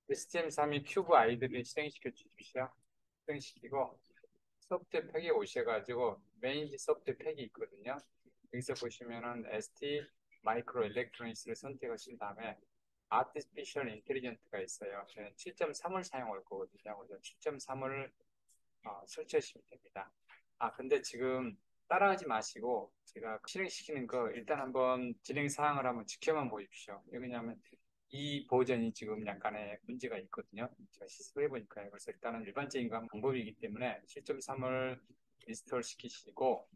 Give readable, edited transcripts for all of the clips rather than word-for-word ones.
STM32 큐브 아이들을 실행시켜 주십시오. 실행시키고 소프트 팩에 오셔가지고 메인 소프트 팩이 있거든요. 여기서 보시면은 ST 마이크로 일렉트로닉스를 선택하신 다음에 아티피셜 인텔리전트가 있어요. 저는 7.3을 사용할 거거든요. 그래서 7.3을 설치하시면 됩니다. 근데 지금 따라하지 마시고 제가 실행시키는 거 일단 한번 진행 사항을 한번 지켜만 보십시오. 왜냐하면 이 버전이 지금 약간의 문제가 있거든요. 제가 시습해 보니까요. 그래서 일단은 일반적인 방법이기 때문에 7.3을 인스톨 시키시고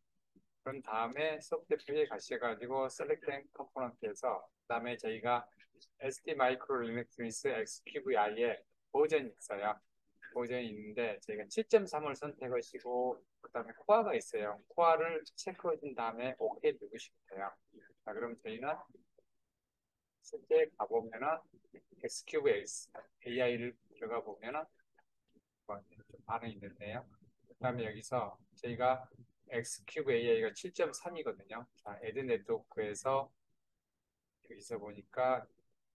그런 다음에 소프트웨어에 가셔가지고 셀렉트 앤 컴포넌트에서 그다음에 저희가 SD 마이크로 일렉트로닉스 XQVI의 버전이 있어요. 버전이 있는데 저희가 7.3을 선택하시고 그다음에 코어가 있어요. 코어를 체크해 준 다음에 OK 누르시면 돼요. 자, 그럼 저희는 실제 가보면은 XQX AI를 들어가 보면은 좀 안에 있는데요. 그다음에 여기서 저희가 X큐브 AI가 7.3이거든요. 자, 에드 네트워크에서 여기서 보니까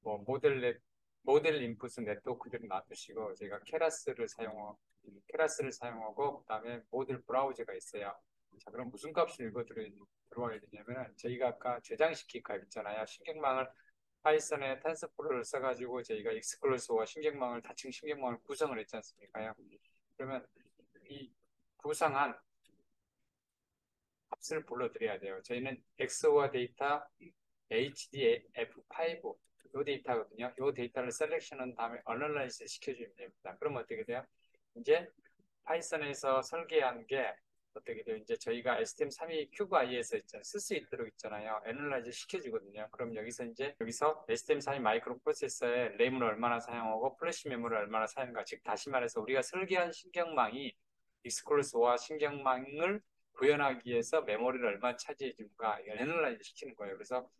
뭐 모델 인풋 네트워크들을 놔두시고 저희가 케라스를 사용하고 그다음에 모델 브라우저가 있어요. 자, 그럼 무슨 값을 들어와야 되냐면 저희가 아까 저장시킬 값 있잖아요. 신경망을 파이썬에 텐서플로우를 써가지고 저희가 익스클루시브와 다층 신경망을 구성을 했지 않습니까? 그러면 이 구성한 값을 불러드려야 돼요. 저희는 XOR 데이터 HDF5 이 데이터거든요. 이 데이터를 셀렉션한 다음에 어널라이즈 시켜주면 됩니다. 그러면 어떻게 돼요? 이제 파이썬에서 설계한 게 어떻게 돼요? 이제 저희가 STM32 큐브 I에서 쓸 수 있도록 있잖아요. 애널라이즈 시켜주거든요. 그럼 여기서 STM32 마이크로 프로세서에 램을 얼마나 사용하고 플래시 메모리를 얼마나 사용하는가. 즉 다시 말해서 우리가 설계한 신경망이 익스클루시브와 신경망을 구현하기 위해서 메모리를 얼마나 차지해 줄까 애널라이즈 시키는 거예요. 그래서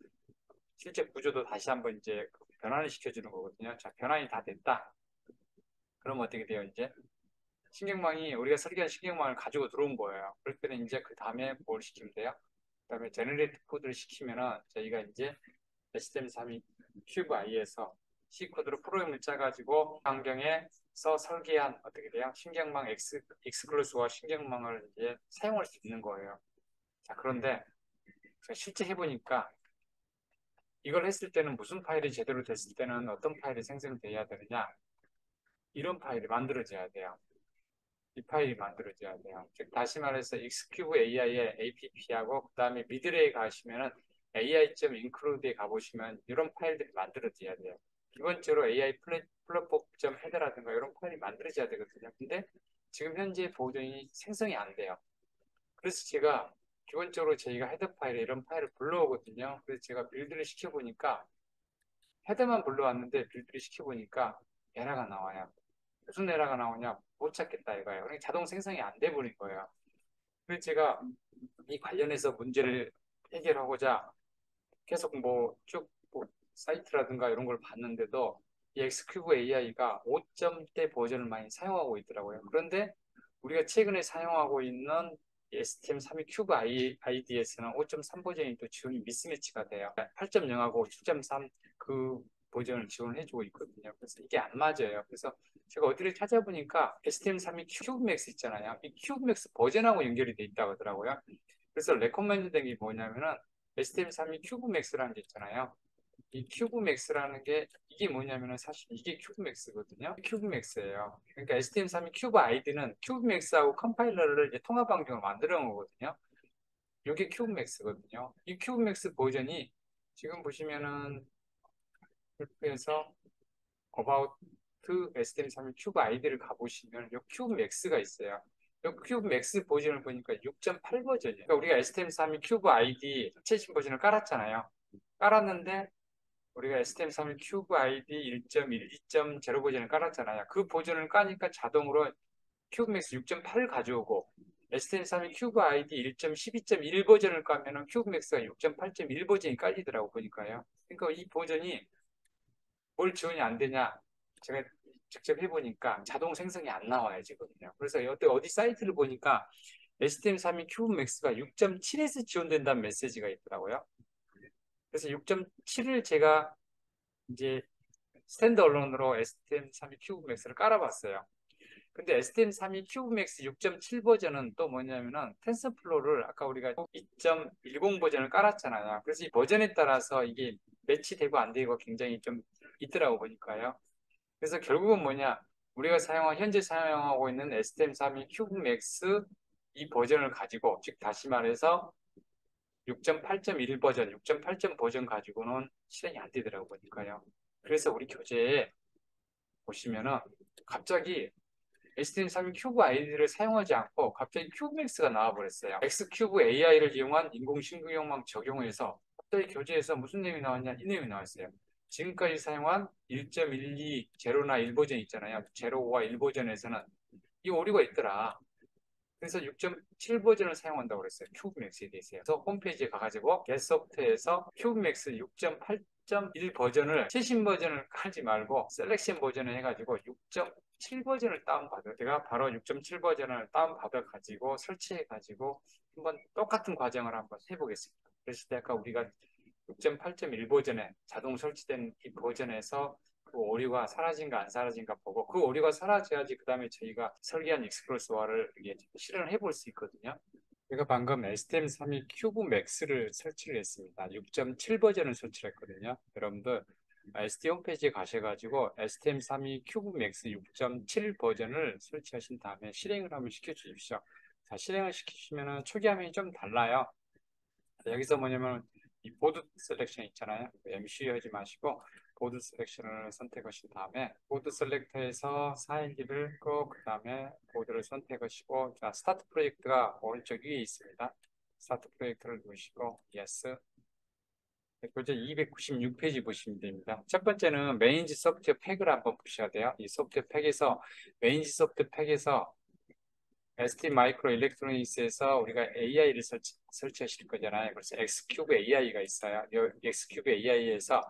실제 구조도 다시 한번 이제 변환을 시켜주는 거거든요. 자, 변환이 다 됐다. 그럼 어떻게 돼요? 이제 우리가 설계한 신경망을 가지고 들어온 거예요. 그럴 때는 이제 그 다음에 뭘 시키면 돼요? 그 다음에 제너레이트 코드를 시키면은 저희가 이제 HTML3 큐브 I에서 C 코드로 프로그램을 짜가지고 환경에서 설계한 어떻게 돼요? 신경망 익스클루시브와 신경망을 이제 사용할 수 있는 거예요. 자, 그런데 실제 해보니까 이걸 했을 때는 무슨 파일이 제대로 됐을 때는 어떤 파일이 생성돼야 되느냐? 이런 파일이 만들어져야 돼요. 이 파일이 만들어져야 돼요. 즉 다시 말해서 X큐브 AI의 APP하고 그 다음에 미드레에 가시면은 AI.include에 가보시면 이런 파일들이 만들어져야 돼요. 기본적으로 AI 플랫폼 헤더라든가 이런 파일이 만들어져야 되거든요. 근데 지금 현재 버전이 생성이 안 돼요. 그래서 제가 기본적으로 저희가 헤더 파일에 이런 파일을 불러오거든요. 그래서 제가 빌드를 시켜보니까 헤더만 불러왔는데 빌드를 시켜보니까 에러가 나와요. 무슨 에러가 나오냐? 못 찾겠다 이거예요. 그러니까 자동 생성이 안 돼 버린 거예요. 그래서 제가 이 관련해서 문제를 해결하고자 계속 뭐 사이트라든가 이런 걸 봤는데도 이 엑스큐브 AI가 5점대 버전을 많이 사용하고 있더라고요. 그런데 우리가 최근에 사용하고 있는 STM32 큐브 ID에서는 5.3 버전이 또 지원이 미스매치가 돼요. 8.0하고 7.3 그 버전을 지원해주고 있거든요. 그래서 이게 안 맞아요. 그래서 제가 어디를 찾아보니까 STM32 큐브 맥스 있잖아요. 이 큐브 맥스 버전하고 연결이 돼 있다고 하더라고요. 그래서 레코멘드 된 게 뭐냐면은 STM32 큐브 맥스라는 게 있잖아요. 이 큐브 맥스라는 게 이게 뭐냐면은 사실 이게 큐브 맥스거든요. 큐브 맥스예요. 그러니까 STM32 큐브 아이디는 큐브 맥스하고 컴파일러를 이제 통합 환경을 만들어 놓은 거거든요. 이게 큐브 맥스거든요. 이 큐브 맥스 버전이 지금 보시면은 헬프에서 About STM32 큐브 아이디를 가보시면 이 큐브 맥스가 있어요. 이 큐브 맥스 버전을 보니까 6.8 버전이에요. 그러니까 우리가 STM32 큐브 아이디 최신 버전을 깔았잖아요. 깔았는데 우리가 STM32 큐브 아이디 1.1, 2.0 버전을 깔았잖아요. 그 버전을 까니까 자동으로 큐브맥스 6.8 가져오고 STM32 큐브 아이디 1.12.1 버전을 까면은 큐브맥스가 6.8.1 버전이 깔리더라고 보니까요. 그러니까 이 버전이 뭘 지원이 안 되냐? 제가 직접 해보니까 자동 생성이 안 나와요 지금요. 그래서 어디 사이트를 보니까 STM32 큐브맥스가 6.7에서 지원된다는 메시지가 있더라고요. 그래서 6.7을 제가 이제 스탠드얼론으로 STM32 큐브 맥스를 깔아봤어요. 근데 STM32 큐브 맥스 6.7 버전은 또 뭐냐면은 텐서플로우를 아까 우리가 2.10 버전을 깔았잖아요. 그래서 이 버전에 따라서 이게 매치되고 안 되고 굉장히 좀 있더라고 보니까요. 그래서 결국은 뭐냐, 우리가 현재 사용하고 있는 STM32 큐브 맥스 이 버전을 가지고, 즉 다시 말해서 6.8.1 버전, 6.8 버전 가지고는 실행이 안 되더라고 보니까요. 그래서 우리 교재에 보시면은 갑자기 STM32 큐브 아이디를 사용하지 않고 갑자기 큐브맥스가 나와버렸어요. X큐브 AI를 이용한 인공신경망 적용해서 갑자기 교재에서 무슨 내용이 나왔냐? 이 내용이 나왔어요. 지금까지 사용한 1.12 제로나 1 버전 있잖아요. 제로와 1 버전에서는 이 오류가 있더라. 그래서 6.7 버전을 사용한다고 그랬어요. 큐브맥스에 대해서요. 그래서 홈페이지에 가가지고 겟소프트에서 큐브맥스 6.8.1 버전을 최신 버전을 깔지 말고 셀렉션 버전을 해가지고 6.7 버전을 다운받아요. 제가 바로 6.7 버전을 다운받아가지고 설치해가지고 한번 똑같은 과정을 한번 해보겠습니다. 그랬을 때 아까 우리가 6.8.1 버전에 자동 설치된 이 버전에서 그 오류가 사라진가 안 사라진가 보고 그 오류가 사라져야지 그 다음에 저희가 설계한 익스프레스와를 실현을 해볼 수 있거든요. 제가 방금 STM32 큐브 맥스를 설치를 했습니다. 6.7 버전을 설치를 했거든요. 여러분들 SD 홈페이지에 가셔가지고 STM32 큐브 맥스 6.7 버전을 설치하신 다음에 실행을 한번 시켜주십시오. 자, 실행을 시키시면 초기 화면이 좀 달라요. 여기서 뭐냐면 이 보드 셀렉션 있잖아요. MCU 하지 마시고 보드 셀렉션을 선택하신 다음에 보드 셀렉터에서 4인기를 끄고 그 다음에 보드를 선택하시고 자 스타트 프로젝트가 오른쪽 위에 있습니다. 스타트 프로젝트를 누르시고 예스. 교재 296페이지 보시면 됩니다. 첫 번째는 메인지 소프트웨어 팩을 한번 보셔야 돼요. 이 소프트웨어 팩에서 메인지 소프트웨어 팩에서 ST 마이크로 일렉트로닉스에서 우리가 AI를 설치하실 거잖아요. 그래서 X큐브 AI가 있어요. 이 X큐브 AI에서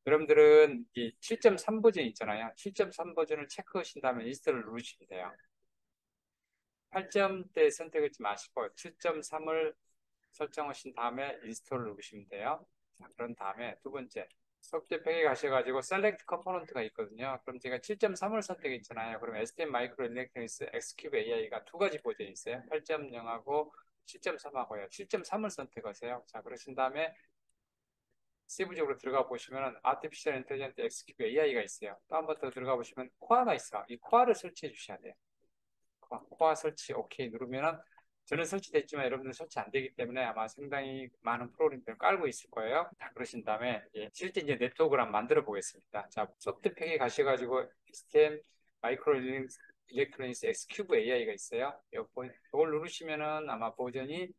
여러분들은 이 7.3 버전 있잖아요. 7.3 버전을 체크하신 다음에 인스톨을 누르시면 돼요. 8점대 선택하지 마시고 7.3을 설정하신 다음에 인스톨을 누르시면 돼요. 자, 그런 다음에 두 번째 소프트팩에 가셔가지고 셀렉트 컴포넌트가 있거든요. 그럼 제가 7.3을 선택했잖아요. 그럼 STM 마이크로 일렉트로닉스 X큐브 AI가 두 가지 버전이 있어요. 8.0하고 7.3하고요. 7.3을 선택하세요. 자, 그러신 다음에 세부적으로 들어가 보시면 아티피셜 인텔리전트 X큐브 AI가 있어요. 또 한 번 더 들어가 보시면 코아가 있어요. 이 코아를 설치해 주셔야 돼요. 코아 설치 오케이 누르면은 저는 설치됐지만 여러분들 설치 안 되기 때문에 아마 상당히 많은 프로그램들을 깔고 있을 거예요. 자, 그러신 다음에 실제 이제 네트워크를 한번 만들어 보겠습니다. 자, 소프트팩에 가셔가지고 STM 마이크로 일렉트로닉스 X큐브 AI가 있어요. 이걸 누르시면은 아마 버전이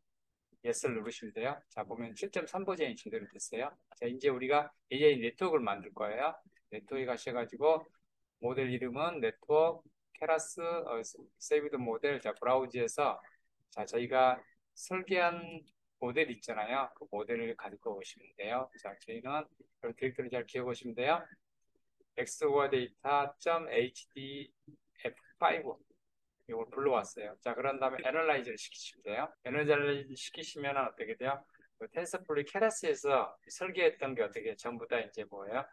예스를 누르시면 돼요. 자, 보면 7.3 버전이 제대로 됐어요. 자, 이제 우리가 AI 네트워크를 만들 거예요. 네트워크에 가셔가지고 모델 이름은 네트워크 케라스 세이브드 모델. 자, 브라우저에서 자, 저희가 설계한 모델 있잖아요. 그 모델을 가지고 오시면 돼요. 자, 저희는 그런 디렉터리 잘 기억하시면 돼요. xOR data.hdf5 이걸 불러왔어요. 자, 그런 다음에 애널라이즈를 시키시면 돼요. 애널라이즈 시키시면 어떻게 돼요? 그 텐서플로우 케라스에서 설계했던 게 어떻게 전부 다 이제 뭐예요?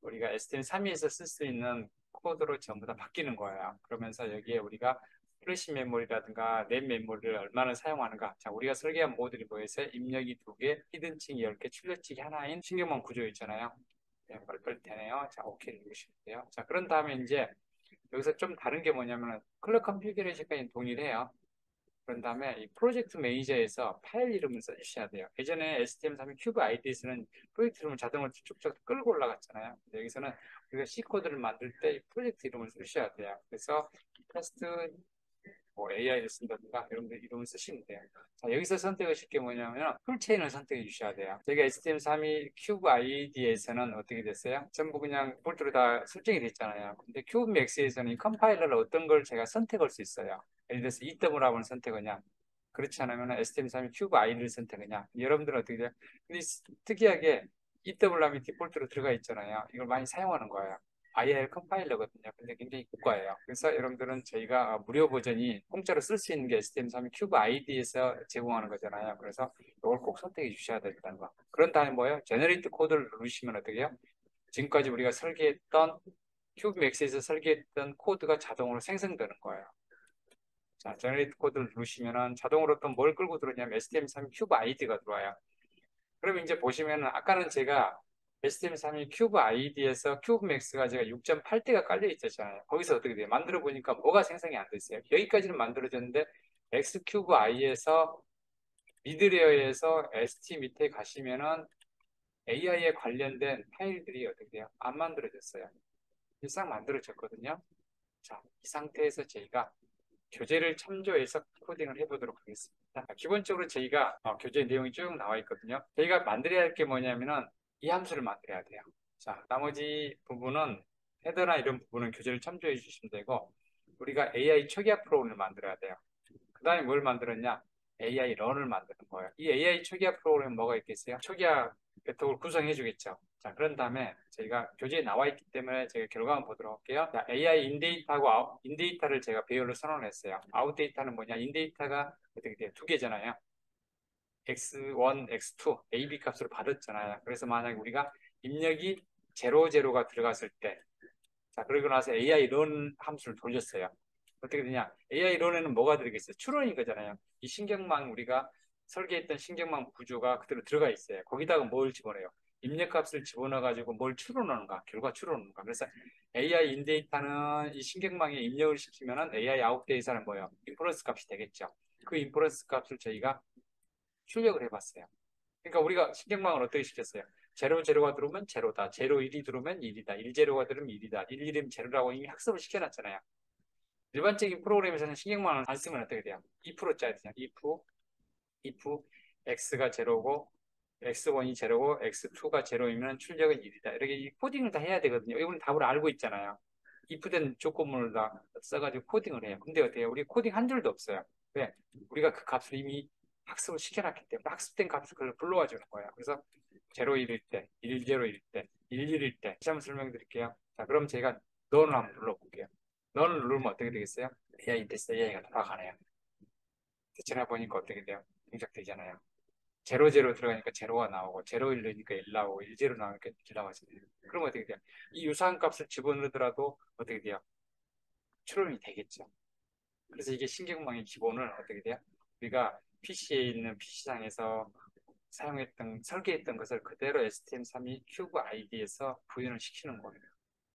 우리가 STM32에서 쓸 수 있는 코드로 전부 다 바뀌는 거예요. 그러면서 여기에 우리가 플래시 메모리라든가 램 메모리를 얼마나 사용하는가. 자, 우리가 설계한 모듈이 뭐였어요? 입력이 2개, 히든층이 10개, 출력층이 하나인 신경망 구조 있잖아요. 네, 빨리빨리 되네요. 자, 오케이 누르시면 돼요. 자, 그런 다음에 이제 여기서 좀 다른 게 뭐냐면 컬러 컨피그레이션까지 동일해요. 그런 다음에 이 프로젝트 매니저에서 파일 이름을 써주셔야 돼요. 예전에 STM32 큐브 ID에서는 프로젝트 이름을 자동으로 쭉쭉 끌고 올라갔잖아요. 근데 여기서는 우리가 C 코드를 만들 때 프로젝트 이름을 쓰셔야 돼요. 그래서 테스트 뭐 AI를 쓴다든가 여러분들 이름을 쓰시면 돼요. 자, 여기서 선택하실 게 뭐냐면 풀체인을 선택해 주셔야 돼요. 저희가 STM32 큐브 ID에서는 어떻게 됐어요? 전부 그냥 볼트로 다 설정이 됐잖아요. 근데 큐브 맥스에서는 컴파일러를 어떤 걸 제가 선택할 수 있어요. 예를 들어서 EWR을 선택하냐, 그렇지 않으면 STM32 큐브 ID를 선택하냐. 여러분들은 어떻게 돼요? 근데 특이하게 EWR이 디폴트로 들어가 있잖아요. 이걸 많이 사용하는 거예요. IR 컴파일러거든요. 근데 굉장히 고가예요. 그래서 여러분들은 저희가 무료 버전이 공짜로 쓸 수 있는 게 STM32 큐브 ID에서 제공하는 거잖아요. 그래서 이걸 꼭 선택해 주셔야 된다는 거. 그런 다음에 뭐예요? 제너레이트 코드를 누르시면 어떻게 해요? 지금까지 우리가 설계했던 큐브맥스에서 설계했던 코드가 자동으로 생성되는 거예요. 자, 제너레이트 코드를 누르시면은 자동으로 또 뭘 끌고 들어오냐면 STM32 큐브 아이디가 들어와요. 그러면 이제 보시면은 아까는 제가 STM32 큐브 아이디에서 큐브 맥스가 제가 6.8대가 깔려 있었잖아요. 거기서 어떻게 돼요? 만들어 보니까 뭐가 생성이 안 됐어요. 여기까지는 만들어졌는데 X 큐브 I에서 미드레어에서 ST 밑에 가시면은 AI에 관련된 파일들이 어떻게 돼요? 안 만들어졌어요. 일상 만들어졌거든요. 자, 이 상태에서 저희가 교재를 참조해서 코딩을 해보도록 하겠습니다. 기본적으로 저희가 교재 내용이 쭉 나와 있거든요. 저희가 만들어야 할 게 뭐냐면은 이 함수를 만들어야 돼요. 자, 나머지 부분은 헤더나 이런 부분은 교재를 참조해 주시면 되고 우리가 AI 초기화 프로그램을 만들어야 돼요. 그 다음에 뭘 만들었냐? AI 런을 만드는 거예요. 이 AI 초기화 프로그램은 뭐가 있겠어요? 초기화 배톡을 구성해 주겠죠. 자, 그런 다음에 저희가 교재에 나와 있기 때문에 제가 결과만 보도록 할게요. 자, AI 인데이터하고 인데이터를 제가 배열로 선언했어요. 아웃데이터는 뭐냐? 인데이터가 어떻게 돼요? 두 개잖아요. x1, x2, ab 값으로 받았잖아요. 그래서 만약에 우리가 입력이 00가 들어갔을 때, 자, 그러고 나서 AI 런 함수를 돌렸어요. 어떻게 되냐? AI 런에는 뭐가 들어있어요? 추론인 거잖아요. 이 신경망 우리가 설계했던 신경망 구조가 그대로 들어가 있어요. 거기다가 뭘 집어넣어요? 입력값을 집어넣어가지고 뭘 추론하는가? 결과 추론하는가? 그래서 AI 인데이터는 이 신경망에 입력을 시키면은 AI 아웃 데이터는 뭐예요? 인퍼런스 값이 되겠죠. 그 인퍼런스 값을 저희가 출력을 해봤어요. 그러니까 우리가 신경망을 어떻게 시켰어요? 제로 제로가 들어오면 제로다. 제로 1이 들어오면 1이다. 1 제로가 들어오면 1이다. 1 1이면 제로라고 이미 학습을 시켜놨잖아요. 일반적인 프로그램에서는 신경망을 안 쓰면 어떻게 돼요? 2% 짜야 되잖아. 2%, if x가 제로고 x1이 제로고 x2가 제로이면 출력은 1이다. 이렇게 이 코딩을 다 해야 되거든요. 이건 답을 알고 있잖아요. if된 조건문을 다 써가지고 코딩을 해요. 근데 어때요? 우리 코딩 한 줄도 없어요. 왜? 우리가 그 값을 이미 학습을 시켜놨기 때문에 학습된 값을 그걸 불러와 주는 거예요. 그래서 0, 1일 때, 1, 0일 때, 1, 1일 때 다시 한번 설명드릴게요. 자, 그럼 제가 너를 한번 눌러볼게요. 너를 누르면 어떻게 되겠어요? AI 됐어. AI가 돌아가네요. 대체나 보니까 어떻게 돼요? 동작되잖아요. 제로 제로 들어가니까 제로가 나오고 제로 1 넣으니까 1 나오고 1 제로 나오니까 1 나와지네요. 그럼 어떻게 돼요? 이 유사한 값을 집어넣더라도 어떻게 돼요? 추론이 되겠죠. 그래서 이게 신경망의 기본은 어떻게 돼요? 우리가 PC에 있는 PC상에서 사용했던 설계했던 것을 그대로 STM32 큐브 아이디에서 구현을 시키는 거예요.